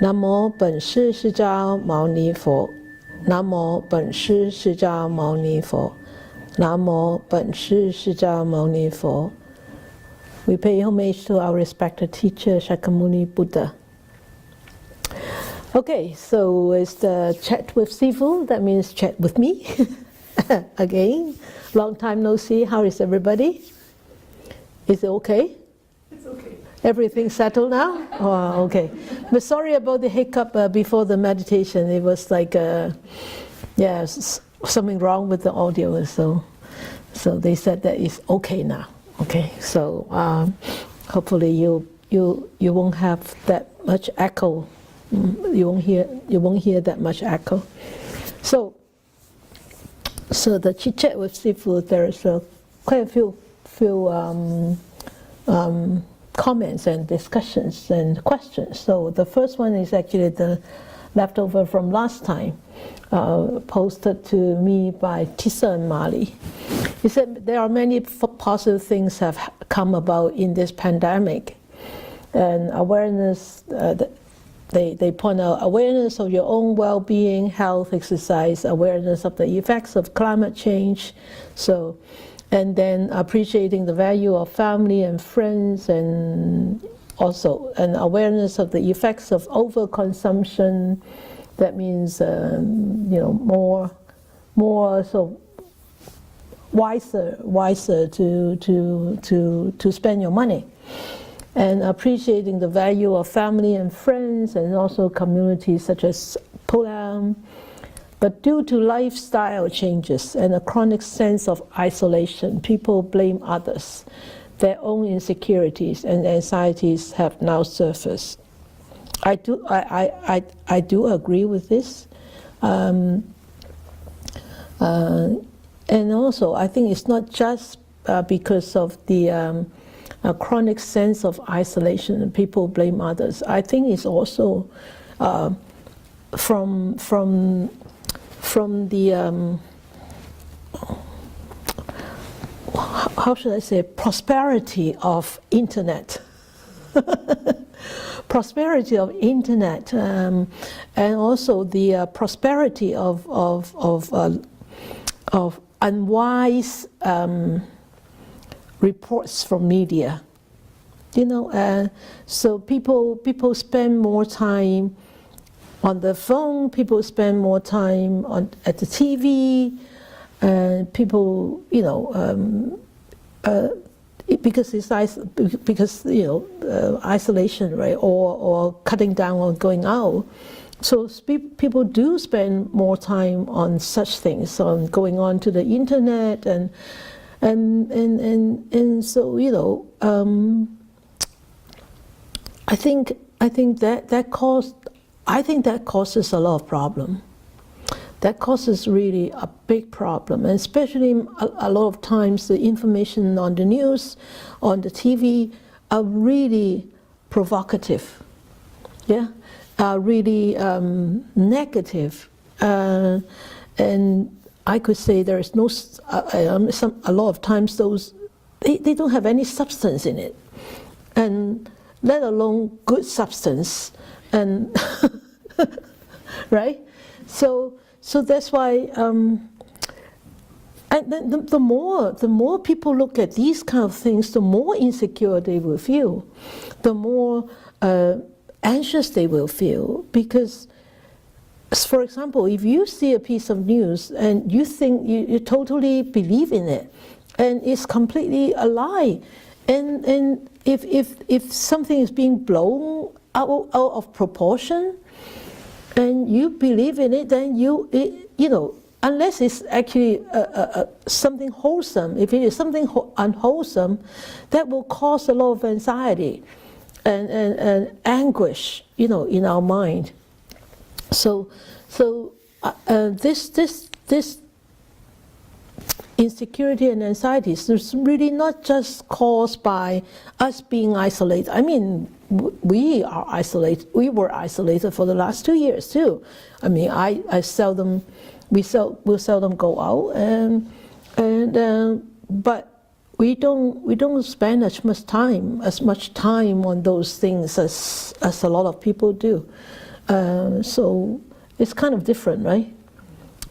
南无本师释迦牟尼佛。南无本师释迦牟尼佛。南无本师释迦牟尼佛。We pay homage to our respected teacher, Shakyamuni Buddha. Okay, so it's the chat with Sze Fu. That means chat with me. Again, long time no see. How is everybody? Is it okay? It's okay. Everything settled now? Oh, okay. But sorry about the hiccup before the meditation. It was like, something wrong with the audio. So they said that it's okay now. Okay, so hopefully you won't have that much echo. You won't hear that much echo. So the chit chat with Sze Fu, there's quite a few comments and discussions and questions. So the first one is actually the leftover from last time, posted to me by Tisa and Mali. He said there are many positive things have come about in this pandemic, and awareness. They point out awareness of your own well-being, health, exercise, awareness of the effects of climate change. So, and then appreciating the value of family and friends, and also an awareness of the effects of overconsumption. That means more so wiser to spend your money. And appreciating the value of family and friends, and also communities such as Po Lam. But due to lifestyle changes and a chronic sense of isolation, people blame others. Their own insecurities and anxieties have now surfaced. I do agree with this. And also, I think it's not just because of the a chronic sense of isolation and people blame others. I think it's also from the how should I say, prosperity of internet. Prosperity of internet, and also the prosperity of unwise reports from media, so people spend more time on the phone. People spend more time at the TV, and people, because isolation, right, or cutting down on going out. So people do spend more time on such things, on going on to the internet, and so I think that causes a lot of problem. That causes really a big problem, and especially a lot of times the information on the news, on the TV, are really provocative, are really negative, and I could say there is no, a lot of times those, they don't have any substance in it, and let alone good substance, and right? So that's why, and then the more people look at these kind of things, the more insecure they will feel, the more anxious they will feel, because, for example, if you see a piece of news and you think you totally believe in it, and it's completely a lie, and if something is being blown out of proportion, and you believe in it, then unless it's actually something wholesome, if it is something unwholesome, that will cause a lot of anxiety and anguish, in our mind. So this insecurity and anxiety is really not just caused by us being isolated. I mean, we are isolated. We were isolated for the last 2 years too. I mean, we'll seldom go out, but we don't spend as much time on those things as a lot of people do. So it's kind of different, right?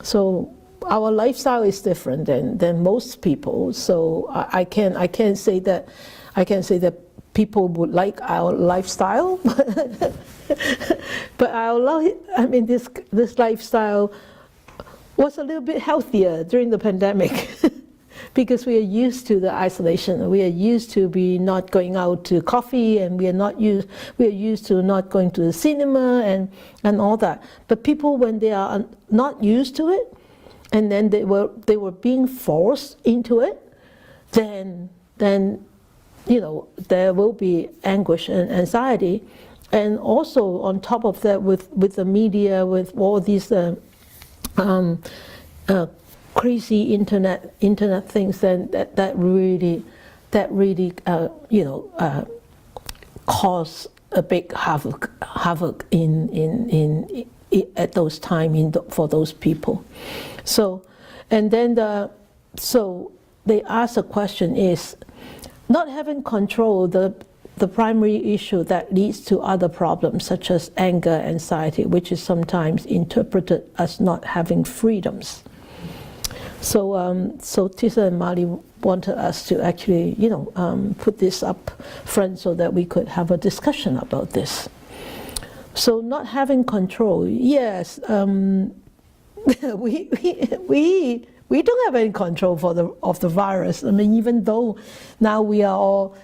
So our lifestyle is different than most people. So I can't say that people would like our lifestyle, but this lifestyle was a little bit healthier during the pandemic. Because we are used to the isolation, we are used to be not going out to coffee, and we are used to not going to the cinema and all that. But people, when they are not used to it, and then they were being forced into it, then there will be anguish and anxiety, and also on top of that, with the media, with all these crazy internet things, then that really cause a big havoc in at those times for those people. So, and then so they ask a question is not having control the primary issue that leads to other problems such as anger, anxiety, which is sometimes interpreted as not having freedoms. So, so Tisa and Mali wanted us to actually, put this up front so that we could have a discussion about this. So, not having control, yes, we don't have any control of the virus. I mean, even though now we are all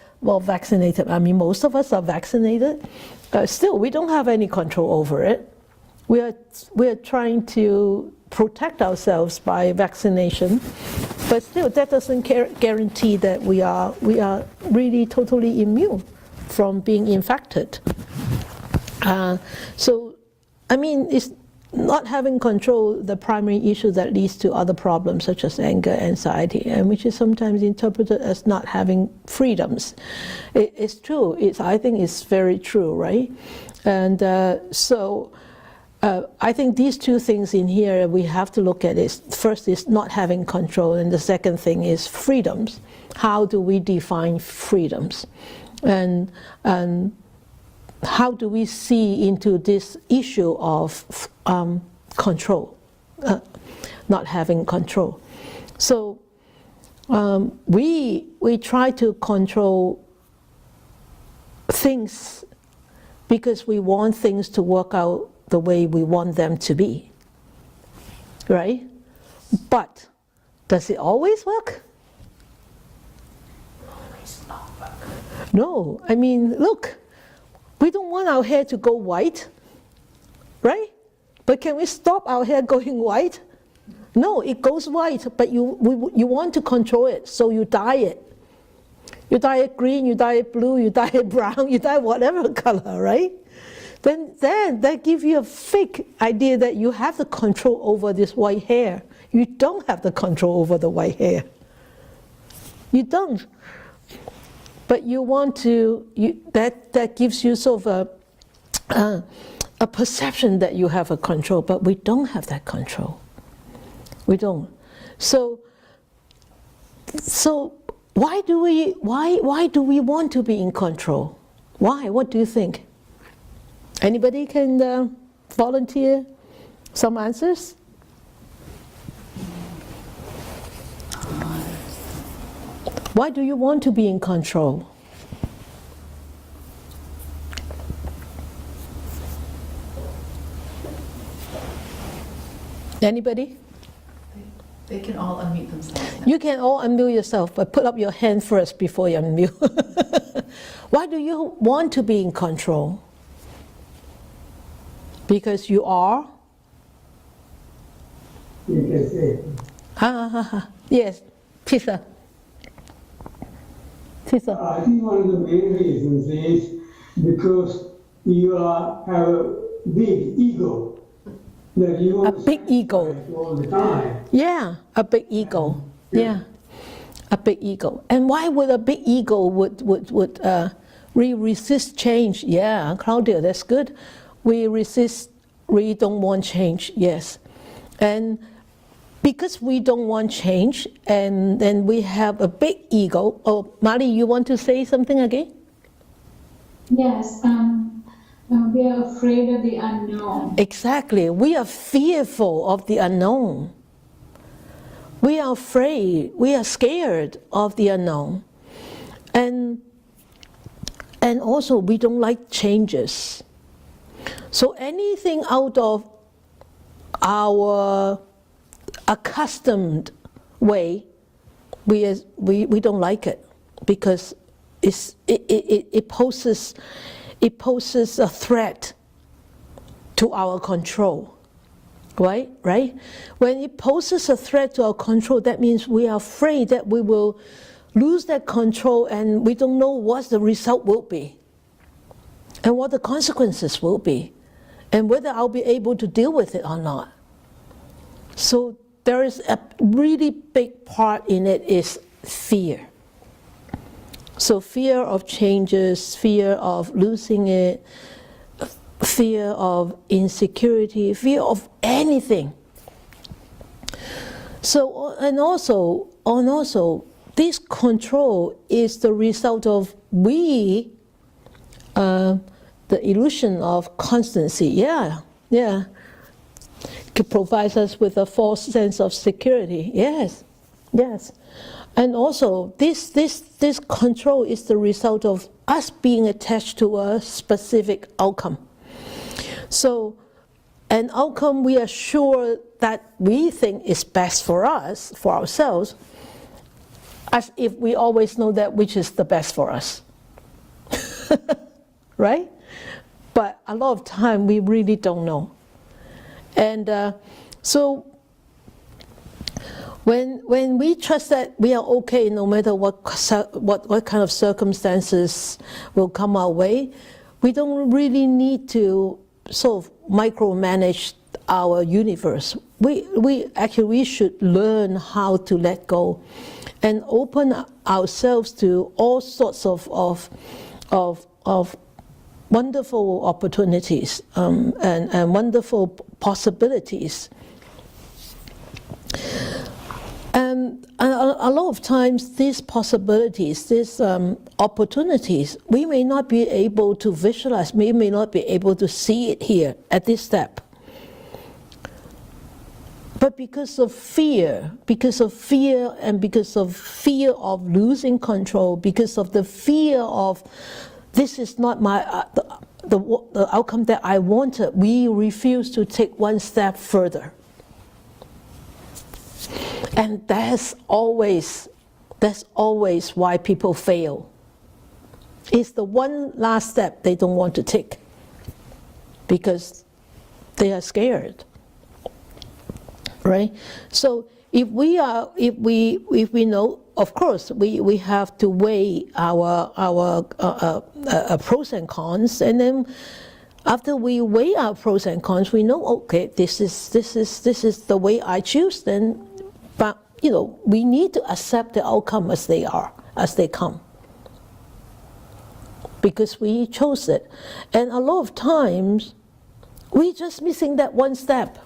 vaccinated. I mean, most of us are vaccinated. Still, we don't have any control over it. We are trying to protect ourselves by vaccination, but still that doesn't guarantee that we are really totally immune from being infected. So, I mean, it's not having control the primary issue that leads to other problems such as anger, anxiety, and which is sometimes interpreted as not having freedoms. It's true. I think it's very true, right? And so. I think these two things in here we have to look at is first is not having control, and the second thing is freedoms. How do we define freedoms, and how do we see into this issue of control, not having control? So we try to control things because we want things to work out the way we want them to be, right? But does it always work? Always not work. No, I mean, look, we don't want our hair to go white, right? But can we stop our hair going white? No, it goes white, but you want to control it, so you dye it. You dye it green, you dye it blue, you dye it brown, you dye whatever color, right? Then that gives you a fake idea that you have the control over this white hair. You don't have the control over the white hair. You don't. But you want to, that gives you sort of a perception that you have a control, but we don't have that control. We don't. So why do we want to be in control? Why? What do you think? Anybody can volunteer some answers? Why do you want to be in control? Anybody? They can all unmute themselves now. You can all unmute yourself, but put up your hand first before you unmute. Why do you want to be in control? Because you are? You can say. Yes, Tisa. Tisa. I think one of the main reasons is because you have a big ego. That you A big ego. all the time. Yeah, a big ego. Yeah, a big ego. And why would a big ego would resist change? Yeah, Claudia, that's good. We resist, we don't want change, yes. And because we don't want change, and then we have a big ego. Oh, Mali, you want to say something again? Yes. We are afraid of the unknown. Exactly. We are fearful of the unknown. We are afraid, we are scared of the unknown. And also we don't like changes. So anything out of our accustomed way, we don't like it, because it poses a threat to our control. Right? When it poses a threat to our control, that means we are afraid that we will lose that control, and we don't know what the result will be, and what the consequences will be, and whether I'll be able to deal with it or not. So there is a really big part in it is fear. So fear of changes, fear of losing it, fear of insecurity, fear of anything. So, and also, this control is the result of the illusion of constancy. Yeah. It provides us with a false sense of security. Yes. And also, this control is the result of us being attached to a specific outcome. So, an outcome we are sure that we think is best for us, for ourselves, as if we always know that which is the best for us. Right? But a lot of time we really don't know. And so when we trust that we are okay no matter what kind of circumstances will come our way, we don't really need to sort of micromanage our universe. We should learn how to let go and open ourselves to all sorts of wonderful opportunities and wonderful possibilities. And a lot of times these possibilities, these opportunities, we may not be able to visualize, we may not be able to see it here at this step. But because of fear and because of fear of losing control, because of the fear of this is not my the outcome that I wanted, we refuse to take one step further. And that's always why people fail. It's the one last step they don't want to take because they are scared. Right? So if we know, of course, we have to weigh our pros and cons, and then after we weigh our pros and cons, we know, okay, this is the way I choose. Then, but we need to accept the outcome as they are, as they come, because we chose it. And a lot of times, we're just missing that one step,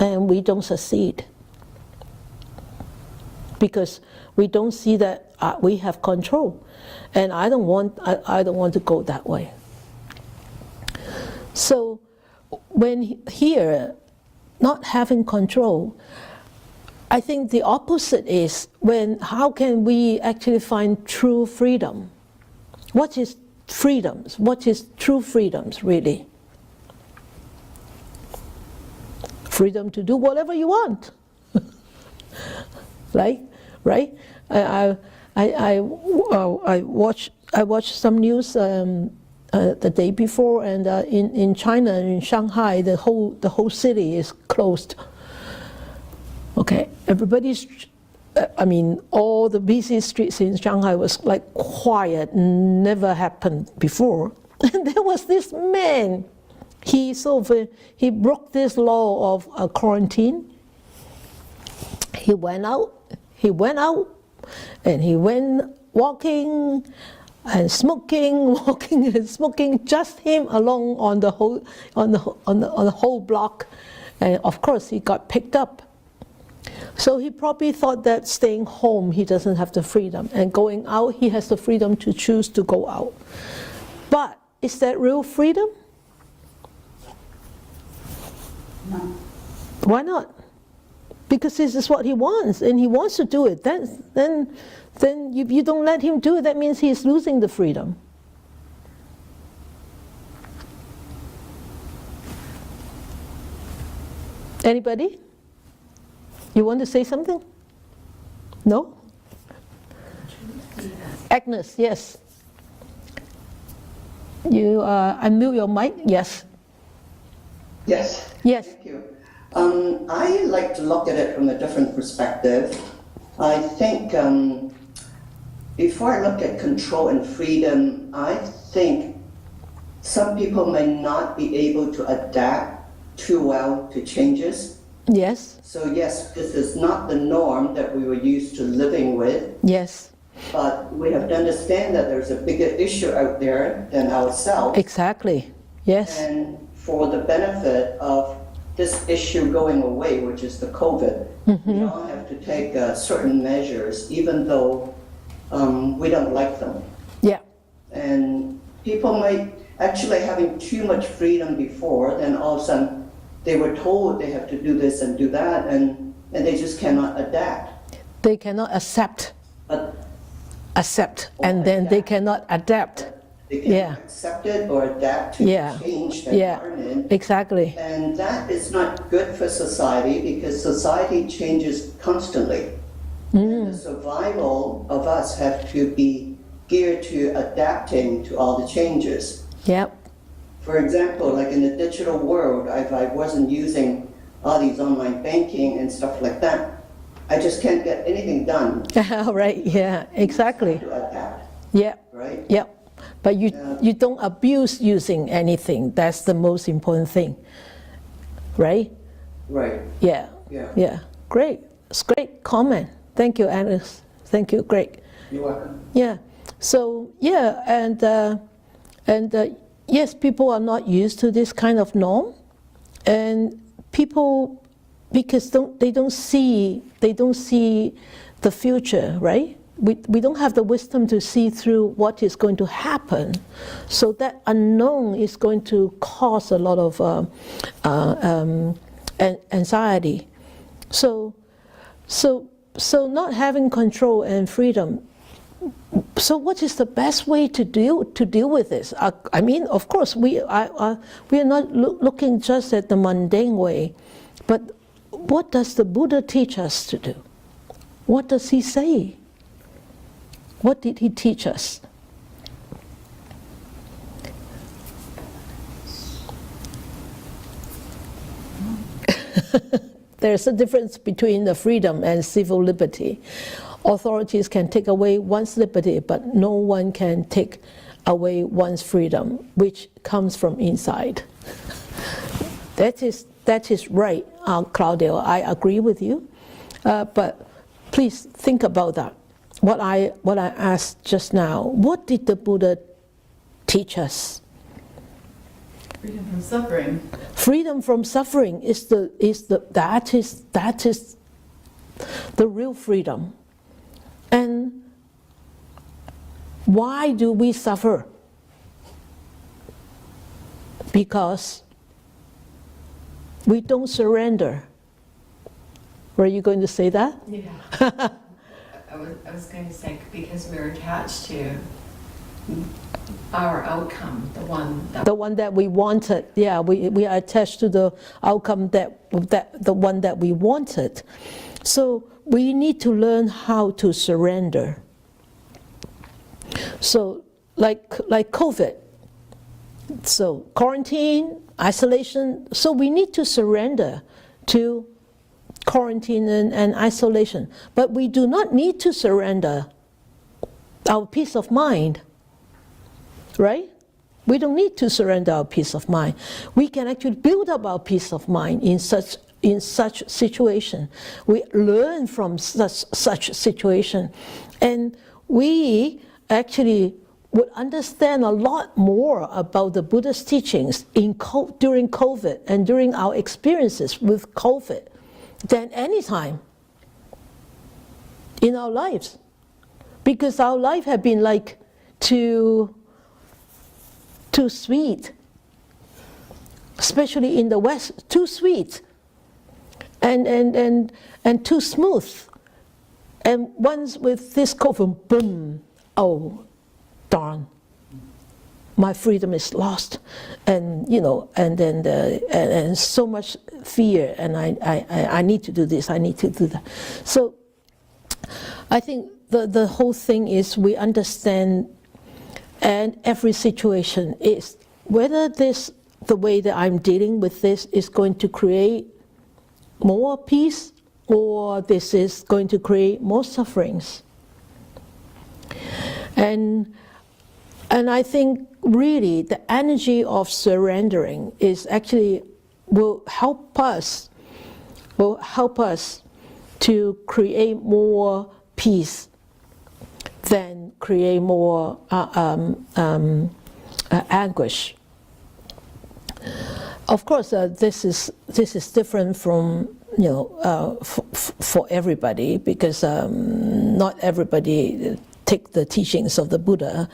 and we don't succeed because we don't see that we have control, and I don't want to go that way. So when here, not having control, I think the opposite is how can we actually find true freedom? What is freedoms? What is true freedoms really? Freedom to do whatever you want. Right? I watched some news the day before, and in China, in Shanghai, the whole city is closed. Okay, all the busy streets in Shanghai was like quiet, never happened before. And there was this man. He broke this law of quarantine. He went out, and he went walking and smoking, just him alone on the whole block, and of course he got picked up. So he probably thought that staying home he doesn't have the freedom, and going out he has the freedom to choose to go out. But is that real freedom? No. Why not? Because this is what he wants, and he wants to do it. Then if you don't let him do it, that means he's losing the freedom. Anybody? You want to say something? No? Agnes, yes. You unmute your mic, yes. Yes. Yes. Thank you. I like to look at it from a different perspective. I think before I look at control and freedom, I think some people may not be able to adapt too well to changes. Yes. So yes, this is not the norm that we were used to living with, Yes. but we have to understand that there's a bigger issue out there than ourselves. Exactly. Yes. And for the benefit of this issue going away, which is the COVID, we all have to take certain measures, even though we don't like them. Yeah. And people might actually having too much freedom before, then all of a sudden they were told they have to do this and do that, and they just cannot adapt. They cannot accept, But and then they cannot adapt. they cannot Yeah. accept it or adapt to Yeah. the change that Yeah. are in. Exactly. And that is not good for society because society changes constantly. And the survival of us have to be geared to adapting to all the changes. Yep. For example, like in the digital world, if I wasn't using all these online banking and stuff like that, I just can't get anything done Right. Yeah. Exactly. to adapt, Yep. right? Yep. But you don't abuse using anything. That's the most important thing. Right? Right, Yeah. yeah. Yeah. Great. It's great comment. Thank you, Alice. Thank you. Great. You're welcome. Yeah. So yeah, and yes, people are not used to this kind of norm, and people because they don't see the future, right? We don't have the wisdom to see through what is going to happen, so that unknown is going to cause a lot of anxiety. So not having control and freedom. So what is the best way to deal with this? I mean, of course, we are not looking just at the mundane way, but what does the Buddha teach us to do? What does he say? What did he teach us? There's a difference between the freedom and civil liberty. Authorities can take away one's liberty, but no one can take away one's freedom, which comes from inside. That is right, Claudio. I agree with you. But please think about that. What I asked just now. What did the Buddha teach us? Freedom from suffering. Freedom from suffering is the real freedom. And why do we suffer? Because we don't surrender. Were you going to say that? Yeah. I was going to say because we're attached to our outcome, the one that we wanted. Yeah, we are attached to the outcome the one that we wanted. So we need to learn how to surrender. So like COVID. So quarantine, isolation. So we need to surrender to quarantine and isolation. But we do not need to surrender our peace of mind. Right? We don't need to surrender our peace of mind. We can actually build up our peace of mind in such situation. We learn from such situation, and we actually would understand a lot more about the Buddha's teachings during COVID and during our experiences with COVID than any time in our lives, because our life had been like to too sweet, especially in the West, too sweet, and too smooth. And once with this COVID, boom, oh, darn, my freedom is lost, and and so much fear, and I need to do this, I need to do that. So I think the whole thing is we understand, and every situation is whether the way that I'm dealing with this is going to create more peace, or this is going to create more sufferings. And I think really the energy of surrendering is actually will help us to create more peace than create more anguish. Of course, this is different from for everybody, because not everybody take the teachings of the Buddha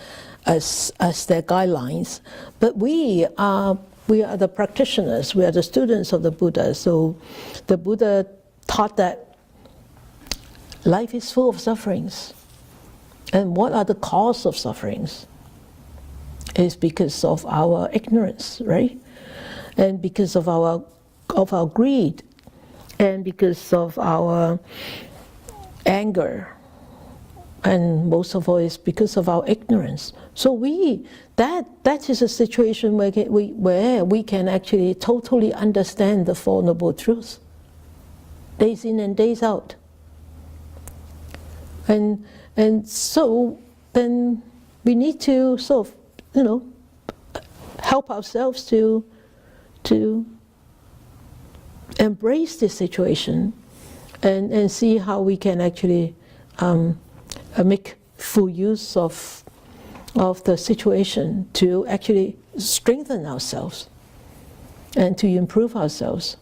as their guidelines. But we are the practitioners, we are the students of the Buddha. So the Buddha taught that life is full of sufferings. And what are the cause of sufferings? It's because of our ignorance, right? And because of our greed, and because of our anger, and most of all is because of our ignorance. So that is a situation where we can actually totally understand the Four Noble Truths, days in and days out. And so then we need to sort of, help ourselves to embrace this situation and see how we can actually make full use of the situation to actually strengthen ourselves and to improve ourselves.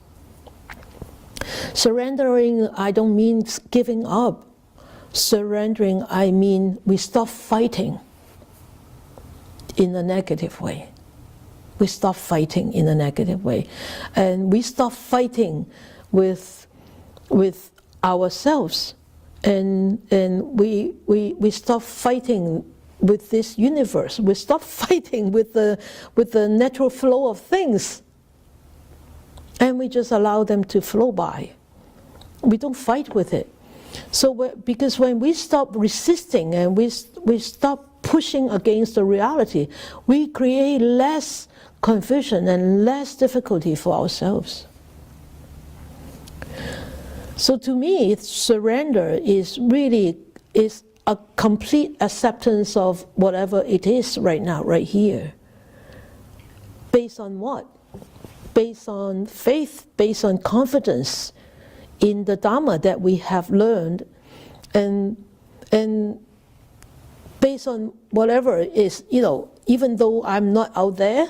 Surrendering, I don't mean giving up. Surrendering, I mean we stop fighting in a negative way. We stop fighting in a negative way. And we stop fighting with ourselves. And we stop fighting with this universe. We stop fighting with the natural flow of things. And we just allow them to flow by. We don't fight with it. So because when we stop resisting and we stop pushing against the reality, we create less confusion and less difficulty for ourselves. So to me, surrender is a complete acceptance of whatever it is right now, right here. Based on what? Based on faith, based on confidence in the Dharma that we have learned, and based on whatever is, even though I'm not out there,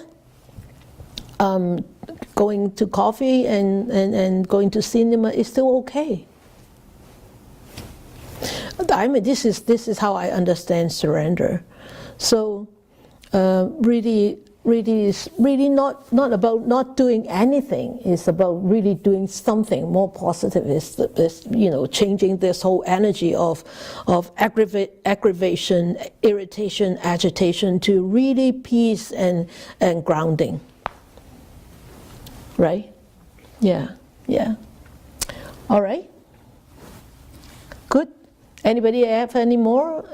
going to coffee and going to cinema is still okay. I mean, this is how I understand surrender. So really not about not doing anything. It's about really doing something more positive. It's changing this whole energy of aggravation, irritation, agitation to really peace and grounding. Right? Yeah. All right. Good. Anybody have any more?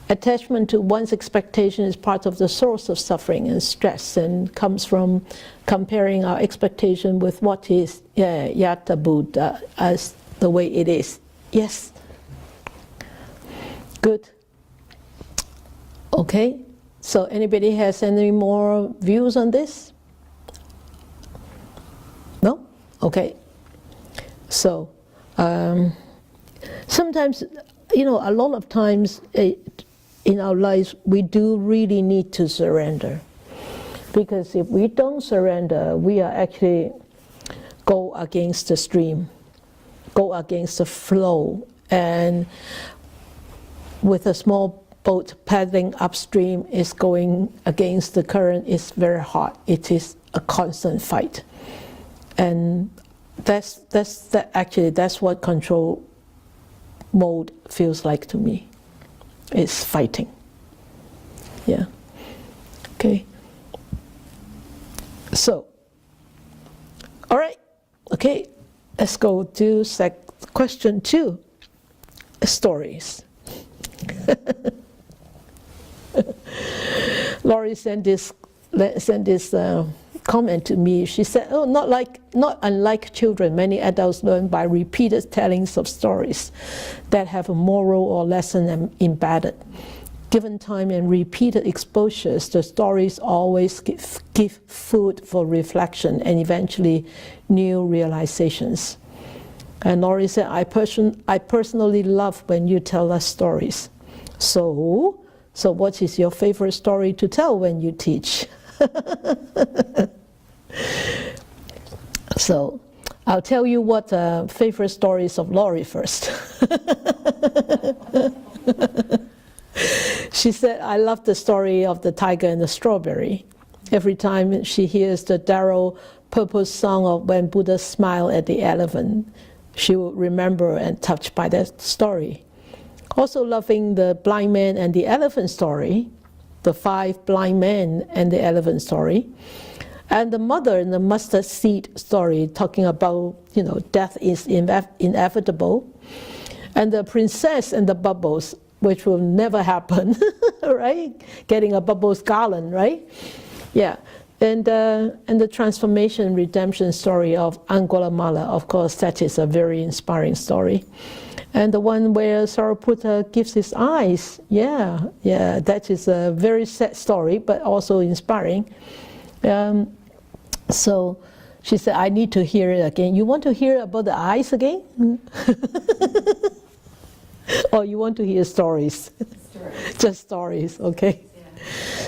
Attachment to one's expectation is part of the source of suffering and stress, and comes from comparing our expectation with what is Yata Buddha as the way it is. Yes. Good. Okay. So anybody has any more views on this? No? Okay. So sometimes, a lot of times in our lives, we do really need to surrender. Because if we don't surrender, we are actually go against the stream, go against the flow. And with a small boat paddling upstream is going against the current is very hard. It is a constant fight. And that's what control mode feels like to me. It's fighting. Yeah. Okay. So, all right. Okay. Let's go to question 2. Stories. Laurie sent this comment to me. She said, "Oh, not unlike children, many adults learn by repeated tellings of stories that have a moral or lesson embedded. Given time and repeated exposures, the stories always give food for reflection and eventually new realizations." And Laurie said, I personally love when you tell us stories. So what is your favorite story to tell when you teach? So I'll tell you what favorite stories of Laurie first. She said, I love the story of the tiger and the strawberry. Every time she hears the Darrow purpose song of when Buddha smiled at the elephant, she will remember and touched by that story. Also loving the blind man and the elephant story, the 5 blind men and the elephant story, and the mother and the mustard seed story, talking about, death is inevitable, and the princess and the bubbles, which will never happen, right? Getting a bubbles garland, right? Yeah. And the transformation redemption story of Angulimala, of course, that is a very inspiring story. And the one where Sariputta gives his eyes, that is a very sad story, but also inspiring. So she said, I need to hear it again. You want to hear about the eyes again? Or you want to hear stories? Just stories, okay.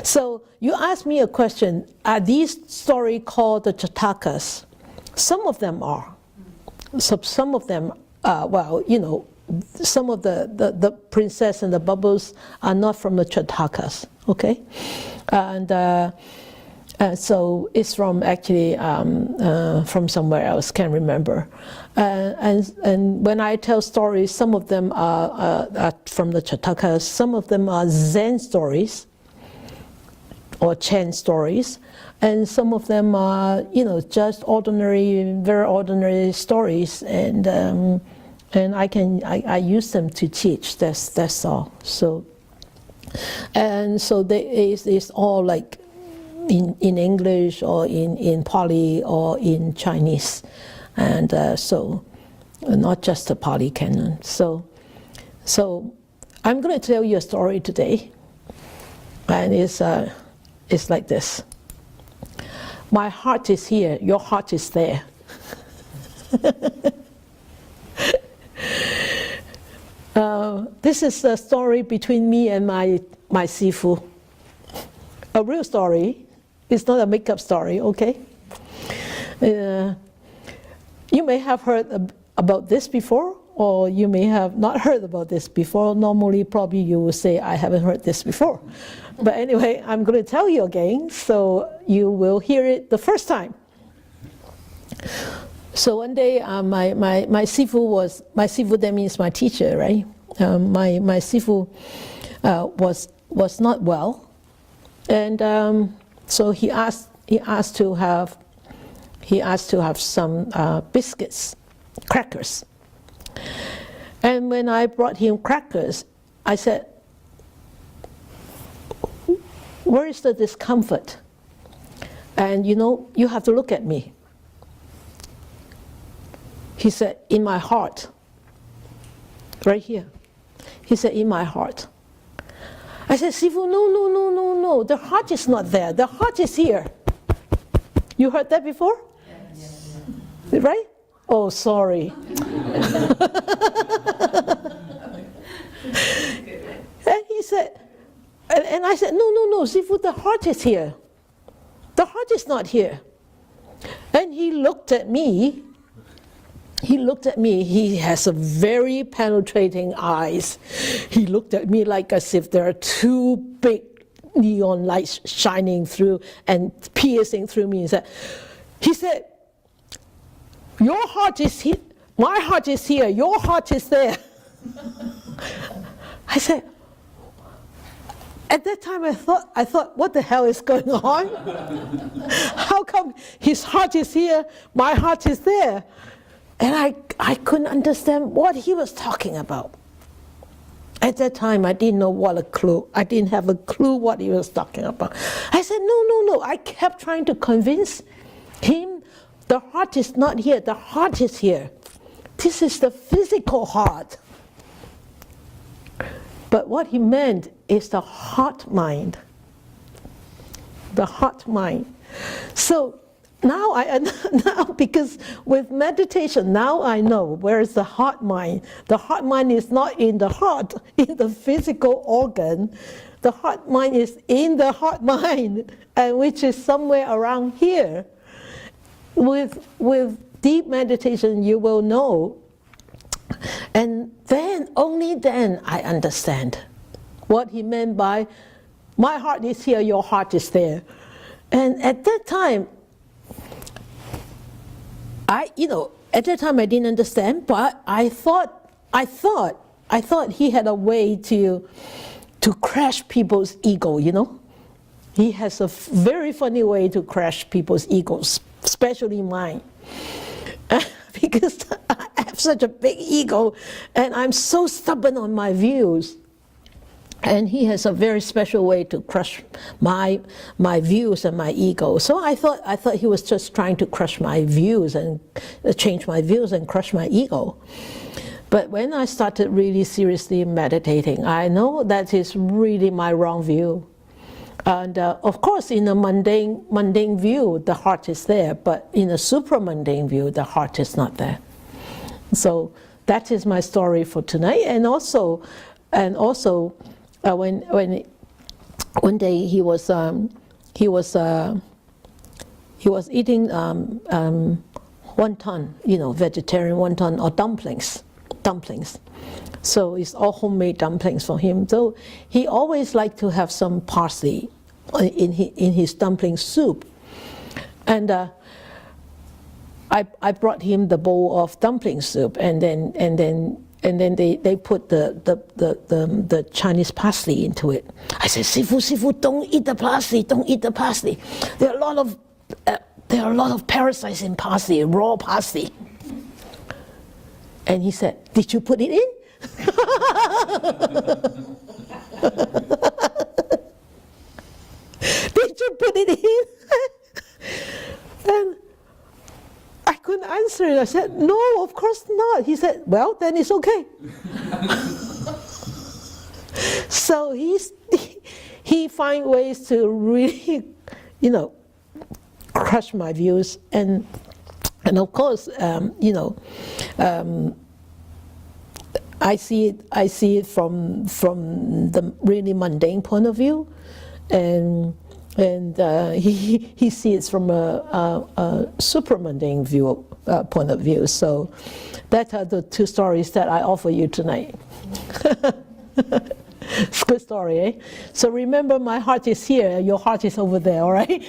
So you asked me a question, are these stories called the Jatakas? Some of them are. So some of them, some of the princess and the bubbles are not from the Jatakas, okay? And so it's from actually from somewhere else, can't remember. And when I tell stories, some of them are from the Jatakas, some of them are Zen stories, or chant stories, and some of them are, just ordinary, very ordinary stories, and I use them to teach. That's all. So, and so it's all like in English or in Pali or in Chinese, and so not just the Pali canon. So I'm going to tell you a story today, and it's like this. My heart is here, your heart is there. This is a story between me and my Sze Fu. A real story. It's not a make-up story, okay? You may have heard about this before, or you may have not heard about this before. Normally, probably you will say, I haven't heard this before. But anyway, I'm going to tell you again, so you will hear it the first time. So one day, my Sze Fu that means my teacher, right? My Sze Fu was not well, and so he asked to have some biscuits, crackers. And when I brought him crackers, I said, where is the discomfort? And you have to look at me. He said, in my heart. Right here. He said, in my heart. I said, Sze Fu, no. The heart is not there. The heart is here. You heard that before? Yeah. Right? Oh, sorry. And he said, and I said, no, Sze Fu, the heart is here. The heart is not here. And he looked at me, he looked at me. He has a very penetrating eyes. He looked at me like as if there are two big neon lights shining through and piercing through me. He said, your heart is here, my heart is here, your heart is there. I said, at that time I thought, what the hell is going on? How come his heart is here, my heart is there? And I couldn't understand what he was talking about. At that time, I didn't know what a clue. I didn't have a clue what he was talking about. I said, no. I kept trying to convince him, the heart is not here, the heart is here. This is the physical heart. But what he meant is the heart mind. The heart mind. So now because with meditation, now I know where is the heart mind. The heart mind is not in the heart, in the physical organ. The heart mind is in the heart mind, and which is somewhere around here. With deep meditation, you will know. And then, only then, I understand what he meant by, my heart is here, your heart is there. And at that time, I didn't understand, but I thought he had a way to crash people's ego, you know. He has a very funny way to crash people's egos, especially mine. Because I have such a big ego, and I'm so stubborn on my views. And he has a very special way to crush my views and my ego. So I thought he was just trying to crush my views and change my views and crush my ego. But when I started really seriously meditating, I know that is really my wrong view. And of course, in a mundane view, the heart is there, but in a supramundane view, the heart is not there. So that is my story for tonight. And also, when one day he was eating wonton, vegetarian wonton or dumplings. So it's all homemade dumplings for him. So he always liked to have some parsley in his dumpling soup. And I brought him the bowl of dumpling soup, and then they put the Chinese parsley into it. I said, Sze Fu, don't eat the parsley, don't eat the parsley. There are a lot of parasites in parsley, raw parsley. And he said, did you put it in? Did you put it in? And I couldn't answer it. I said, no, of course not. He said, well, then it's okay. So he finds ways to really, crush my views. And of course, I see it from the really mundane point of view, and he sees it from a supramundane point of view. So that are the two stories that I offer you tonight. It's a good story, eh? So remember, my heart is here, your heart is over there, all right?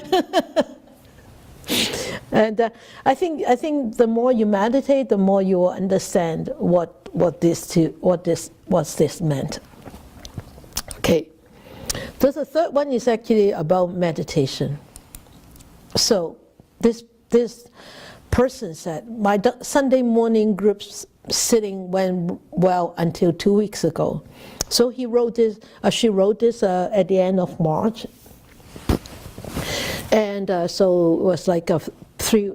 And I think the more you meditate, the more you will understand what this meant. Okay. So the third one is actually about meditation. So this person said, my Sunday morning group's sitting went well until 2 weeks ago. So she wrote this at the end of March. And so it was like 3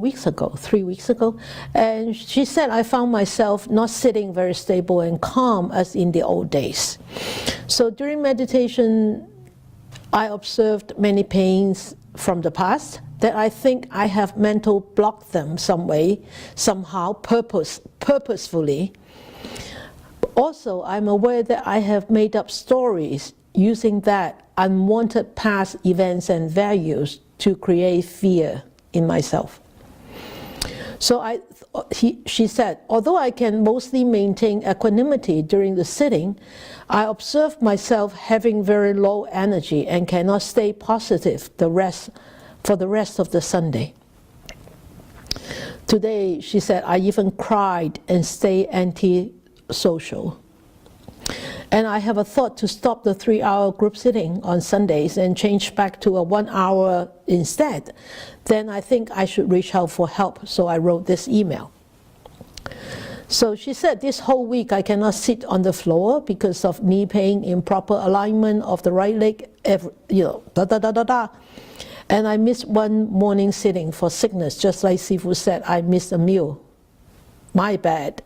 weeks ago. And she said, I found myself not sitting very stable and calm as in the old days. So during meditation, I observed many pains from the past that I think I have mental blocked them some way, somehow, purposefully. Also, I'm aware that I have made up stories using that unwanted past events and values to create fear in myself. So she said, although I can mostly maintain equanimity during the sitting, I observe myself having very low energy and cannot stay positive for the rest of the Sunday. Today, she said, I even cried and stay anti-social. And I have a thought to stop the 3-hour group sitting on Sundays and change back to a 1 hour instead. Then I think I should reach out for help, so I wrote this email. So she said, this whole week I cannot sit on the floor because of knee pain, improper alignment of the right leg, And I missed one morning sitting for sickness, just like Sze Fu said, I missed a meal. My bad.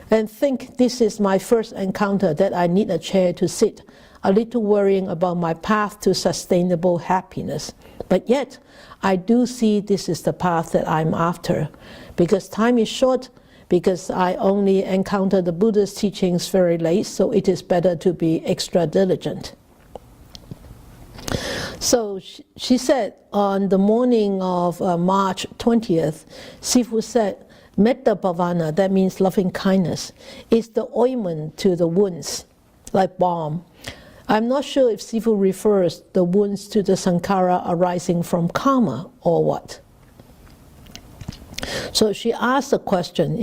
And think this is my first encounter that I need a chair to sit, a little worrying about my path to sustainable happiness. But yet, I do see this is the path that I'm after. Because time is short, because I only encounter the Buddha's teachings very late, so it is better to be extra diligent. So she said on the morning of March 20th, Sze Fu said, Metta Bhavana, that means loving kindness, is the ointment to the wounds, like balm. I'm not sure if Sze Fu refers the wounds to the sankhara arising from karma or what. So she asked the question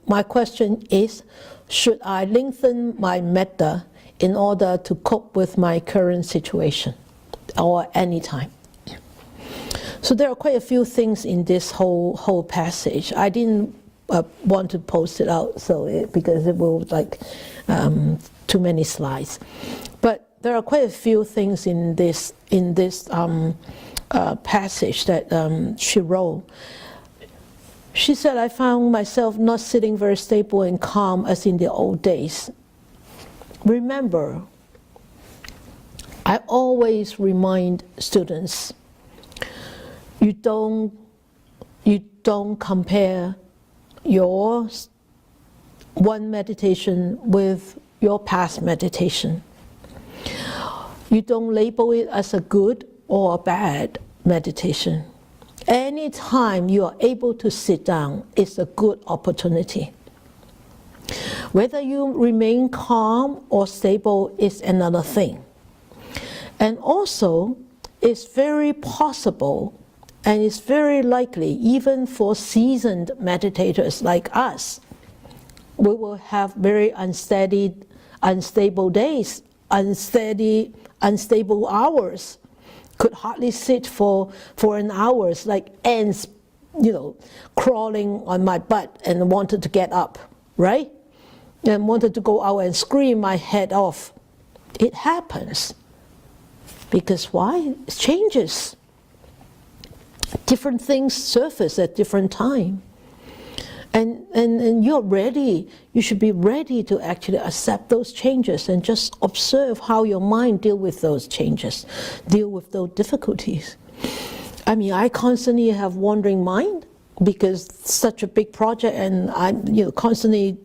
my question is, should I lengthen my metta in order to cope with my current situation or any time? So there are quite a few things in this whole passage. I didn't want to post it out because it will too many slides. But there are quite a few things in this passage that she wrote. She said, I found myself not sitting very stable and calm as in the old days. Remember, I always remind students, you don't compare your one meditation with your past meditation. You don't label it as a good or a bad meditation. Anytime you are able to sit down, it's a good opportunity. Whether you remain calm or stable is another thing. And also, it's very possible and it's very likely, even for seasoned meditators like us, we will have very unstable days, unstable hours. Could hardly sit for an hour, like ants, crawling on my butt and wanted to get up, right? And wanted to go out and scream my head off. It happens. Because why? It changes. Different things surface at different time. And you're ready, you should be ready to actually accept those changes and just observe how your mind deal with those changes, deal with those difficulties. I mean, I constantly have wandering mind because it's such a big project, and I'm constantly,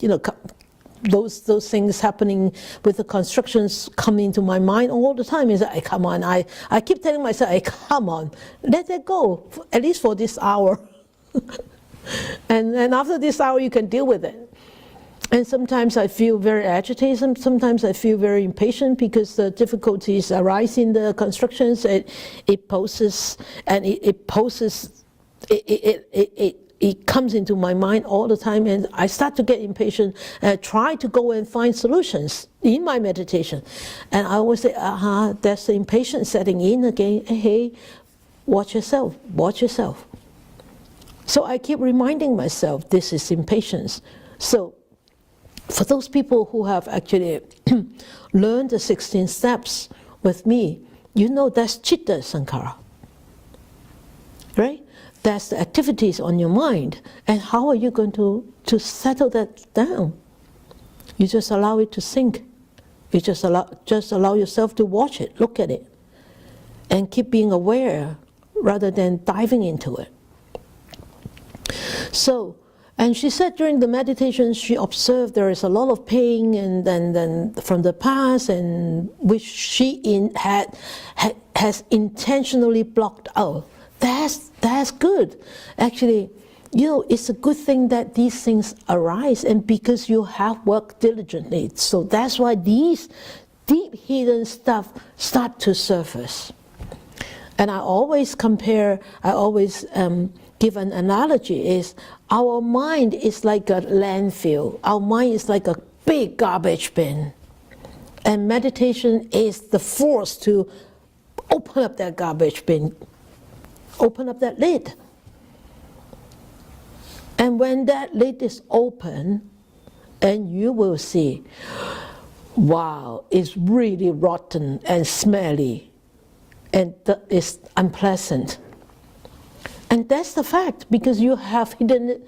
those things happening with the constructions come into my mind all the time. Is like, come on, I keep telling myself, come on, let it go, at least for this hour. And after this hour, you can deal with it. And sometimes I feel very agitated. Sometimes I feel very impatient because the difficulties arise in the constructions. It comes into my mind all the time, and I start to get impatient and I try to go and find solutions in my meditation. And I always say, that's the impatience setting in again. Hey, watch yourself, watch yourself. So I keep reminding myself this is impatience. So for those people who have actually learned the 16 steps with me, that's Chitta Sankhara, right? That's the activities on your mind. And how are you going to settle that down? You just allow it to sink. You just allow yourself to watch it, look at it, and keep being aware rather than diving into it. So, and she said during the meditation she observed there is a lot of pain and then from the past, and which she has intentionally blocked out. That's good. Actually, it's a good thing that these things arise, and because you have worked diligently. So that's why these deep hidden stuff start to surface. And I always give an analogy, is our mind is like a landfill. Our mind is like a big garbage bin. And meditation is the force to open up that garbage bin, open up that lid. And when that lid is open, and you will see, wow, it's really rotten and smelly, and it's unpleasant. And that's the fact, because you have hidden it,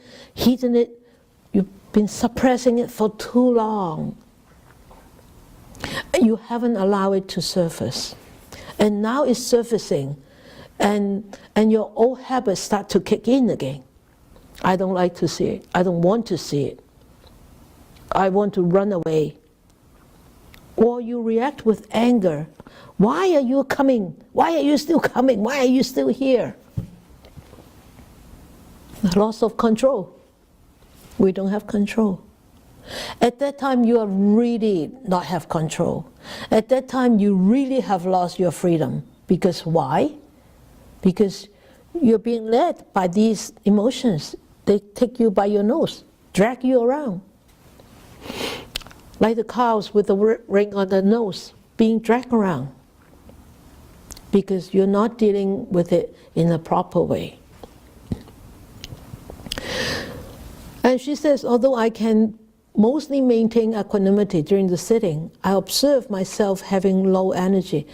you've been suppressing it for too long. You haven't allowed it to surface. And now it's surfacing, and your old habits start to kick in again. I don't like to see it. I don't want to see it. I want to run away. Or you react with anger. Why are you coming? Why are you still coming? Why are you still here? The loss of control. We don't have control. At that time, you are really not have control. At that time, you really have lost your freedom. Because why? Because you're being led by these emotions. They take you by your nose, drag you around. Like the cows with the ring on their nose, being dragged around. Because you're not dealing with it in a proper way. And she says, although I can mostly maintain equanimity during the sitting, I observe myself having low energy.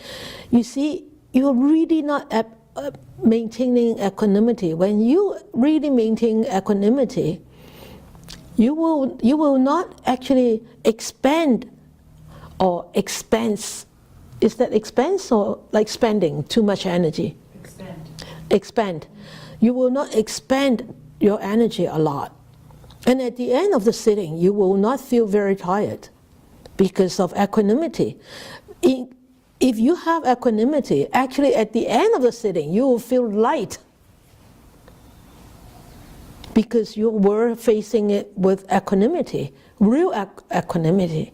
You see, you're really not maintaining equanimity. When you really maintain equanimity, you will not actually expand or expense. Is that expense or like spending too much energy? Expand. You will not expand your energy a lot. And at the end of the sitting, you will not feel very tired because of equanimity. If you have equanimity, actually at the end of the sitting, you will feel light because you were facing it with equanimity, real equanimity.